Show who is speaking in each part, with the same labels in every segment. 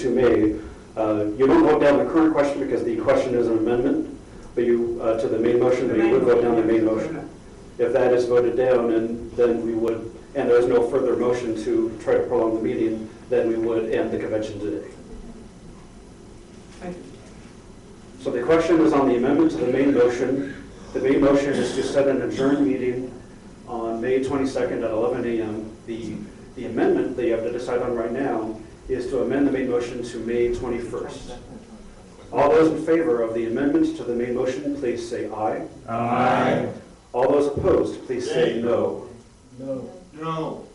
Speaker 1: to May. You don't vote down the current question because the question is an amendment, but you to the main motion, but you would vote down the main motion. If that is voted down, and then we would, and there is no further motion to try to prolong the meeting, then we would end the convention today. So the question is on the amendment to the main motion. The main motion is to set an adjourned meeting on May 22nd at 11 a.m. The amendment that you have to decide on right now is to amend the main motion to May 21st. All those in favor of the amendment to the main motion, please say aye.
Speaker 2: Aye.
Speaker 1: All those opposed, please say no.
Speaker 2: No.
Speaker 3: No.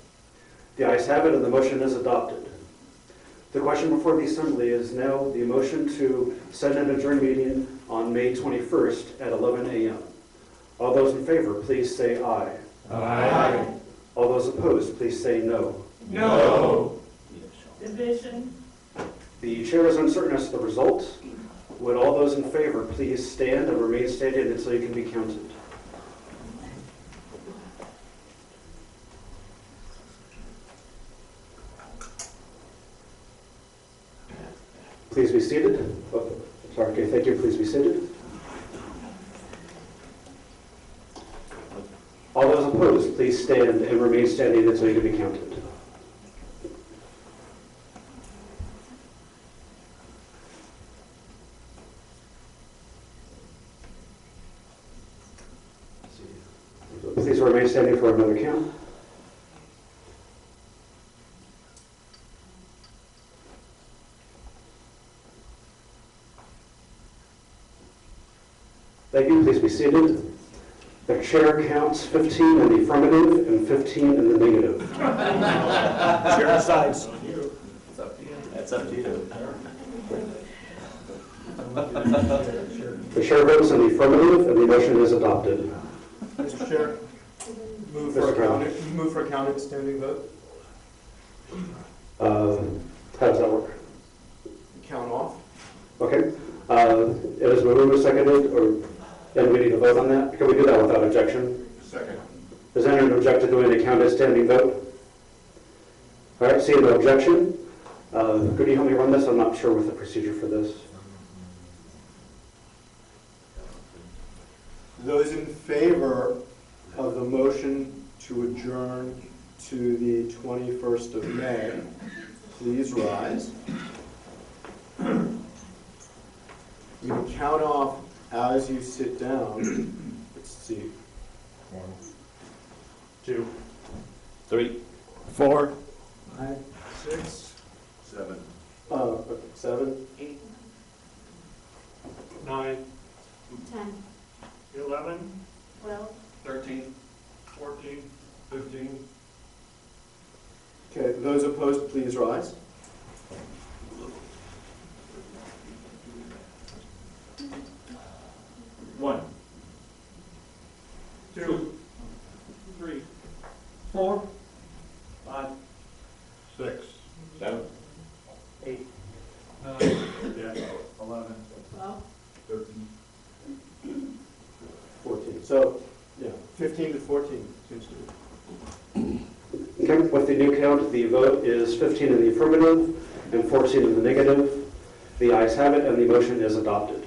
Speaker 1: The ayes have it and the motion is adopted. The question before the Assembly is now the motion to set an adjourned meeting on May 21st at 11 a.m. All those in favor, please say aye.
Speaker 2: Aye.
Speaker 1: All those opposed, please say no.
Speaker 2: No.
Speaker 4: Division.
Speaker 1: The chair is uncertain as to the result. Would all those in favor please stand and remain standing until you can be counted? Please be seated. Oh, sorry, okay, thank you. Please be seated. All those opposed, please stand and remain standing until you can be counted. Please remain standing for another count. Thank you. Please be seated. The chair counts 15 in the affirmative and 15 in the negative.
Speaker 2: Chair decides.
Speaker 3: That's up to you.
Speaker 1: The chair votes in the affirmative and the motion is adopted.
Speaker 5: Mr. Chair, move for a counted standing vote.
Speaker 1: How does that work?
Speaker 5: Count off.
Speaker 1: Okay. It is moved and seconded, and we need to vote on that. Can we do that without objection?
Speaker 3: Second.
Speaker 1: Does anyone object to doing a counted standing vote? All right, seeing no objection. Could you help me run this? I'm not sure with the procedure for this.
Speaker 5: Those in favor of the motion to adjourn to the 21st of May, please rise. You can count off as you sit down. Let's see.
Speaker 2: 1, 2,
Speaker 3: 3.
Speaker 2: 4,
Speaker 5: 5, 6,
Speaker 3: 7.
Speaker 5: 7,
Speaker 4: 8.
Speaker 2: 9,
Speaker 4: 10.
Speaker 2: 11,
Speaker 4: 12.
Speaker 3: 13.
Speaker 2: 14, 15.
Speaker 5: Okay, those opposed, please rise.
Speaker 2: One, 2, 3, 4, 5, 6,
Speaker 3: 7.
Speaker 2: 8, 9, 11,
Speaker 4: 12.
Speaker 2: 13.
Speaker 5: 14. So, yeah, 15 to 14 seems to be.
Speaker 1: Okay, with the new count, the vote is 15 in the affirmative and 14 in the negative. The ayes have it and the motion is adopted.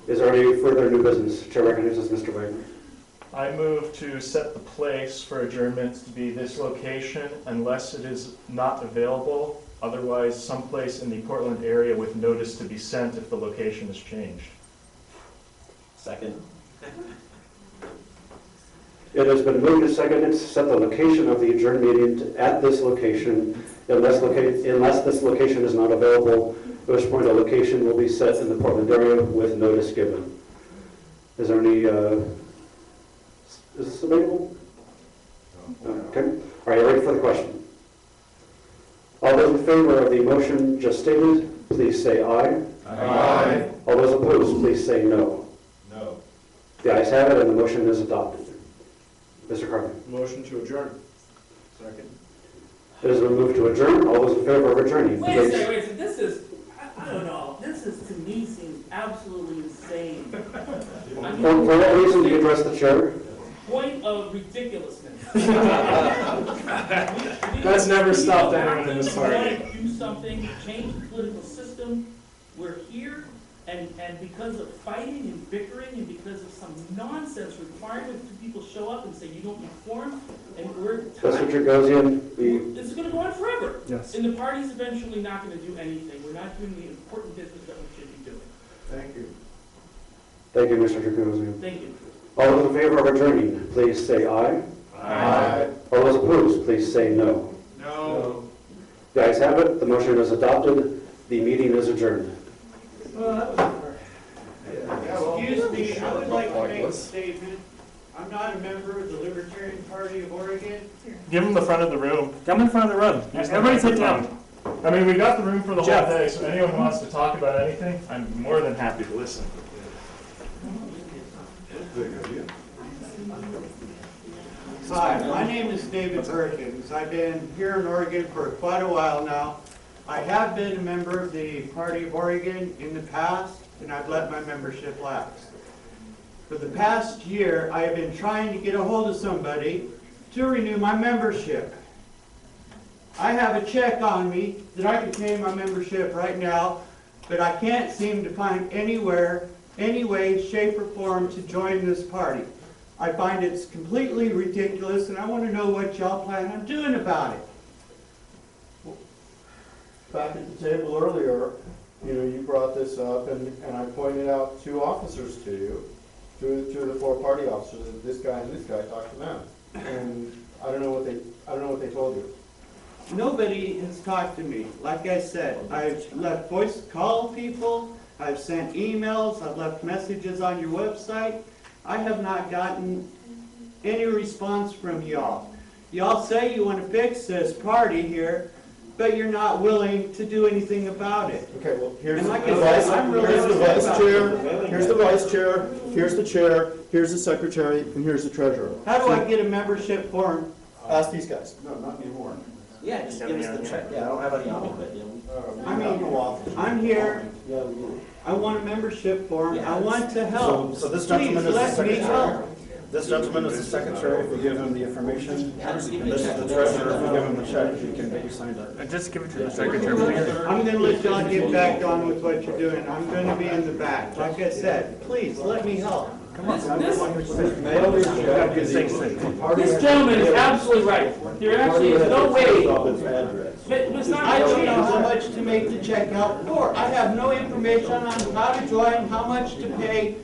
Speaker 1: Is there any further new business? Chair recognizes Mr. Wagner.
Speaker 6: I move to set the place for adjournment to be this location unless it is not available, otherwise someplace in the Portland area with notice to be sent if the location is changed.
Speaker 3: Second.
Speaker 1: It has been moved and seconded to set the location of the adjourned meeting at this location unless this location is not available, at which point a location will be set in the Portland area with notice given. Is there any, is this available? Okay. All right, ready for the question? All those in favor of the motion just stated, please say aye.
Speaker 2: Aye.
Speaker 1: All those opposed, please say no.
Speaker 3: No.
Speaker 1: The ayes have it and the motion is adopted. Mr. Carter.
Speaker 5: Motion to adjourn. Second.
Speaker 1: It has been moved to adjourn. All those in favor of adjourning,
Speaker 4: Wait a
Speaker 1: please.
Speaker 4: second, wait a second. This is, I don't know. This is, to me, seems absolutely insane. I mean,
Speaker 1: For what reason do you address the chair?
Speaker 4: point of ridiculousness.
Speaker 6: That's never stopped anyone in this
Speaker 4: If you want
Speaker 6: party.
Speaker 4: to do something, to change the political system, we're here, and because of fighting and bickering, and because of some nonsense requirement that people show up and say you don't need quorum, and we're
Speaker 1: Mr. Tragosian,
Speaker 4: this is gonna go on forever.
Speaker 5: Yes.
Speaker 4: And the party's eventually not gonna do anything. We're not doing the important business that we should be doing.
Speaker 5: Thank you.
Speaker 1: thank you, Mr. Tragosian.
Speaker 4: Thank you.
Speaker 1: All those in favor of adjourning, please say aye.
Speaker 5: Aye.
Speaker 1: All those opposed, please say no.
Speaker 2: No.
Speaker 1: The ayes have it, the motion is adopted, the meeting is adjourned.
Speaker 7: Excuse me, I would like to make a statement. I'm not a member of the Libertarian Party of Oregon.
Speaker 6: Give them the front of the room.
Speaker 8: Come in front of the room. Everybody sit down.
Speaker 6: I mean, we got the room for the whole
Speaker 8: Jeff.
Speaker 6: day, so anyone who wants to talk about anything, I'm more than happy to listen.
Speaker 7: Hi, my name is David Perkins. I've been here in Oregon for quite a while now. I have been a member of the Party of Oregon in the past, and I've let my membership lapse. For the past year, I have been trying to get a hold of somebody to renew my membership. I have a check on me that I can pay my membership right now, but I can't seem to find anywhere, any way, shape, or form to join this party. I find it's completely ridiculous, and I want to know what y'all plan on doing about it.
Speaker 5: Back at the table earlier, you brought this up, and I pointed out two officers to you, two of the four party officers, this guy and this guy, talked to them. And I don't know what they told you.
Speaker 7: Nobody has talked to me. Like I said, I've left voice call people, I've sent emails, I've left messages on your website. I have not gotten any response from y'all. Y'all say you want to fix this party here, but you're not willing to do anything about it.
Speaker 5: Okay, well, here's
Speaker 7: And
Speaker 5: the
Speaker 7: like I said, I'm really
Speaker 5: here's the
Speaker 7: upset
Speaker 5: vice
Speaker 7: about
Speaker 5: chair,
Speaker 7: it.
Speaker 5: here's the vice chair, here's the chair, here's the secretary, and here's the treasurer.
Speaker 7: How do I get a membership form?
Speaker 5: Ask these guys.
Speaker 3: No, not anymore. Yeah, just give us the check. Yeah, I don't have any on me, but,
Speaker 7: I mean, I'm here, I want a membership form, I want to help.
Speaker 9: So this
Speaker 7: Please
Speaker 9: gentleman is the
Speaker 7: let me
Speaker 9: secretary.
Speaker 7: help.
Speaker 9: This gentleman is the secretary, if we give him the information. And this is the treasurer, if we give him the check, he can get you signed up.
Speaker 8: Just give it to the secretary, please.
Speaker 7: I'm gonna let y'all get back on with what you're doing. I'm gonna be in the back. Like I said, please, let me help.
Speaker 4: This gentleman is absolutely right. There actually is no way. But it's not.
Speaker 7: I don't know how much to make the check out for. I have no information on how to join, how much to pay.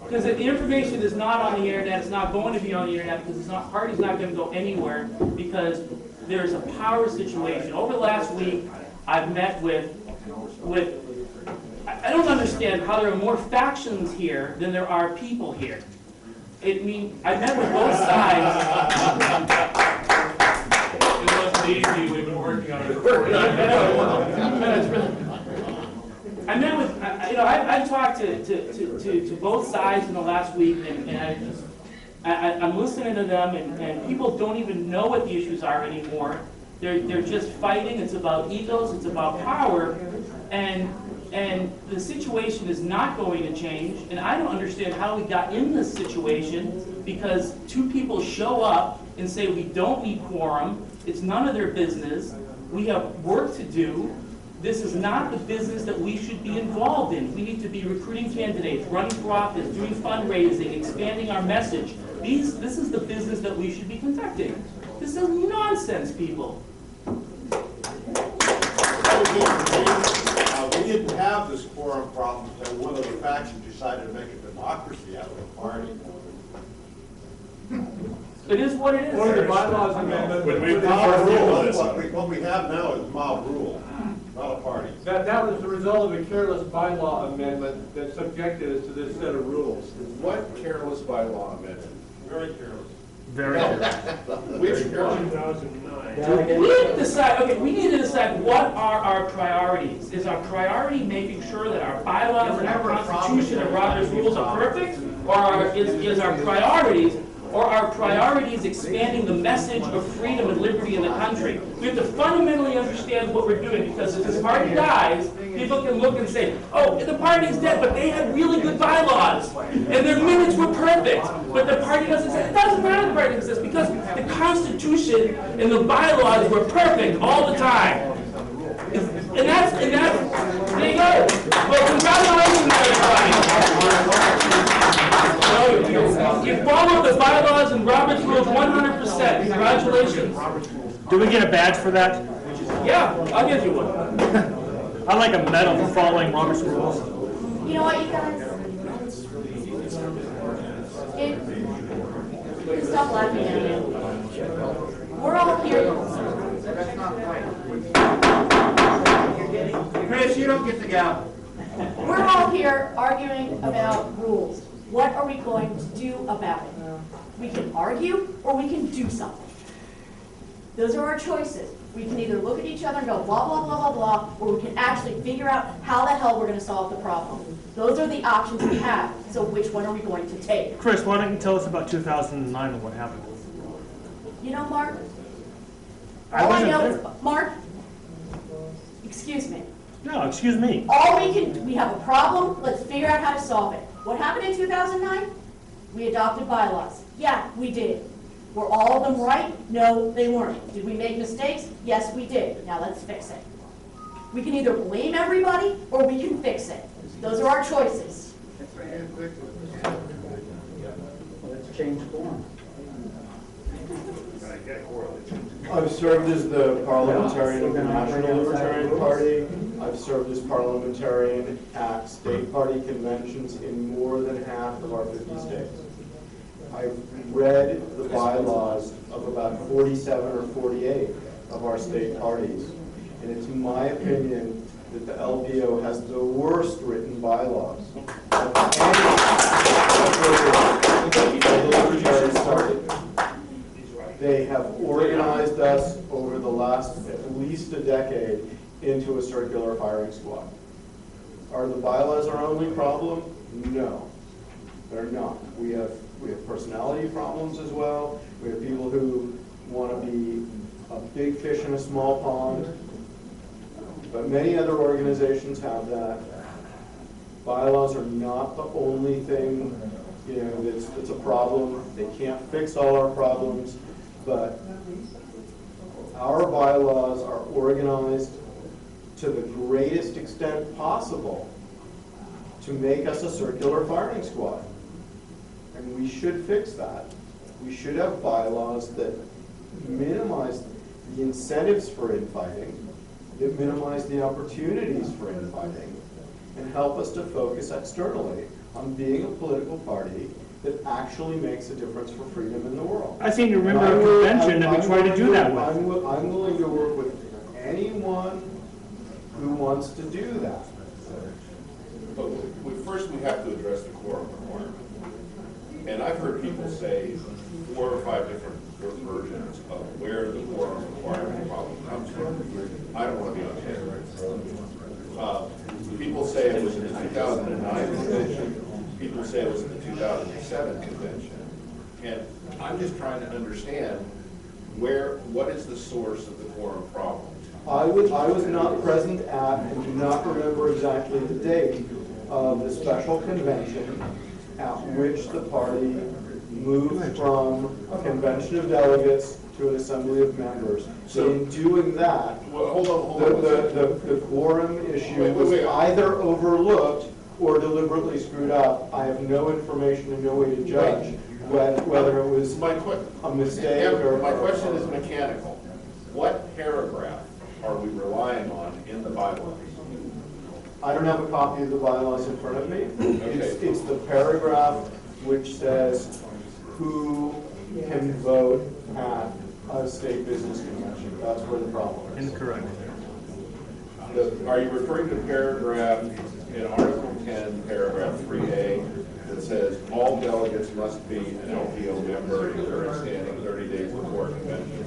Speaker 4: Because the information is not on the internet, it's not going to be on the internet, because party's not going to go anywhere, because there's a power situation. Over the last week, I've met with I don't understand how there are more factions here than there are people here. I met with both sides.
Speaker 2: It wasn't easy, we've been working on it.
Speaker 4: I met with, I've talked to both sides in the last week, and I'm listening to them, and people don't even know what the issues are anymore. They're just fighting. It's about egos. It's about power, and the situation is not going to change. And I don't understand how we got in this situation, because two people show up and say we don't need quorum. It's none of their business. We have work to do. This is not the business that we should be involved in. We need to be recruiting candidates, running for office, doing fundraising, expanding our message. This is the business that we should be conducting. This is nonsense, people.
Speaker 10: We didn't have this quorum problem until one of the factions decided to make a democracy out of the party.
Speaker 4: It is what it is.
Speaker 2: Or the bylaws amendment.
Speaker 6: Would we
Speaker 10: Mob
Speaker 6: prefer
Speaker 10: rule.
Speaker 6: this?
Speaker 10: What we have now is mob rule, not a party.
Speaker 2: That was the result of a careless bylaw amendment that subjected us to this set of rules.
Speaker 10: What careless bylaw amendment?
Speaker 2: Very careless.
Speaker 8: Very
Speaker 10: Which one?
Speaker 2: 2009.
Speaker 4: We need to decide, we need to decide what are our priorities. Is our priority making sure that our bylaws and our Constitution and Robert's rules are perfect? Or is our priorities or our priority is expanding the message of freedom and liberty in the country. We have to fundamentally understand what we're doing, because if this party dies, people can look and say, oh, the party's dead, but they had really good bylaws, and their minutes were perfect, but the party doesn't exist. It doesn't matter the party exists, because the Constitution and the bylaws were perfect all the time. And that's, there you go. Well, congratulations, everybody. You follow the bylaws and Robert's rules 100%. Congratulations.
Speaker 8: Do we get a badge for that?
Speaker 4: Yeah, I'll give you one.
Speaker 8: I like a medal for following Robert's rules.
Speaker 11: You know what, you guys? Stop laughing at me. We're all here.
Speaker 7: Chris, you don't get the gavel.
Speaker 11: We're all here arguing about rules. What are we going to do about it? We can argue or we can do something. Those are our choices. We can either look at each other and go blah, blah, blah, blah, blah, or we can actually figure out how the hell we're going to solve the problem. Those are the options we have. So which one are we going to take?
Speaker 8: Chris, why don't you tell us about 2009 and what happened?
Speaker 11: You know, Mark?
Speaker 8: I
Speaker 11: All I
Speaker 8: wasn't
Speaker 11: know
Speaker 8: there.
Speaker 11: is, Mark, excuse me.
Speaker 8: No, excuse me.
Speaker 11: We have a problem, let's figure out how to solve it. What happened in 2009? We adopted bylaws. Yeah, we did. Were all of them right? No, they weren't. Did we make mistakes? Yes, we did. Now let's fix it. We can either blame everybody or we can fix it. Those are our choices.
Speaker 9: Let's change form.
Speaker 5: I've served as the parliamentarian of the National Libertarian Party. I've served as parliamentarian at state party conventions in more than half of our 50 states. I've read the bylaws of about 47 or 48 of our state parties. And it's my opinion that the LPO has the worst written bylaws of any. They have organized us over the last at least a decade into a circular firing squad. Are the bylaws our only problem? No, they're not. We have personality problems as well. We have people who want to be a big fish in a small pond. But many other organizations have that. Bylaws are not the only thing, that's a problem. They can't fix all our problems, but our bylaws are organized to the greatest extent possible to make us a circular firing squad. And we should fix that. We should have bylaws that minimize the incentives for infighting, that minimize the opportunities for infighting, and help us to focus externally on being a political party that actually makes a difference for freedom in the world.
Speaker 8: I seem to remember a convention that we tried to do that with.
Speaker 5: I'm willing to work with anyone who wants to do that.
Speaker 12: But first we have to address the quorum requirement. And I've heard people say 4 or 5 different versions of where the quorum requirement problem comes from. I don't want to be on camera. People say it was in the 2009 convention. People say it was in the 2007 convention. And I'm just trying to understand what is the source of the quorum problem?
Speaker 5: I was not present at and do not remember exactly the date of the special convention at which the party moved from a convention of delegates to an assembly of members. So in doing that,
Speaker 12: hold on.
Speaker 5: The quorum issue was either overlooked or deliberately screwed up. I have no information and no way to judge whether it was a mistake or...
Speaker 12: My question is mechanical. What paragraph are we relying on in the bylaws?
Speaker 5: I don't have a copy of the bylaws in front of me.
Speaker 12: Okay.
Speaker 5: It's the paragraph which says who can vote at a state business convention. That's where the problem is.
Speaker 8: Incorrect.
Speaker 12: Are you referring to paragraph in Article 10, paragraph 3A, that says all delegates must be an LPO member if they're standing 30 days before a convention?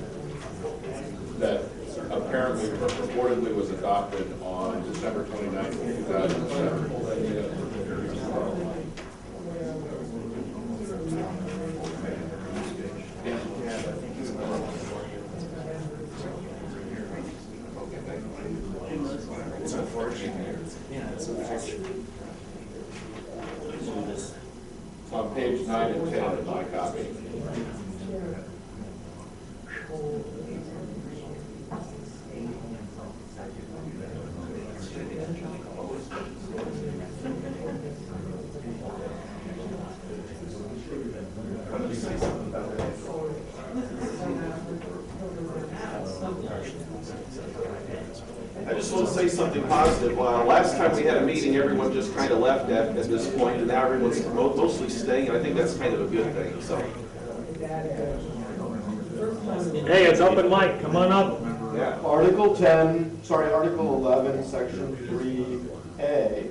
Speaker 12: That apparently or purportedly was adopted on December 29th, 2007. It's unfortunate.
Speaker 3: Yeah, it's unfortunate.
Speaker 12: It's on page 9 and 10 of my copy.
Speaker 13: I just want to say something positive. Last time we had a meeting, everyone just kind of left at this point, and now everyone's mostly staying, and I think that's kind of a good thing, so.
Speaker 8: Hey, it's open mic, come on up.
Speaker 13: Yeah.
Speaker 5: Article 11, Section 3A.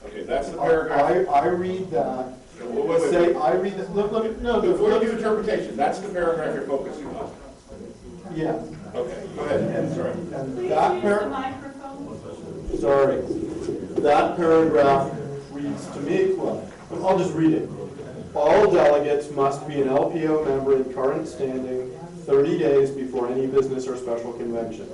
Speaker 12: Okay, that's the paragraph.
Speaker 5: I read that.
Speaker 12: Wait.
Speaker 5: Say, I read that, look, no.
Speaker 12: Before you do interpretation, that's the paragraph you're focusing on.
Speaker 5: Yeah.
Speaker 12: Okay, go ahead. Sorry.
Speaker 5: And that that paragraph reads to me, well, I'll just read it. All delegates must be an LPO member in current standing 30 days before any business or special convention.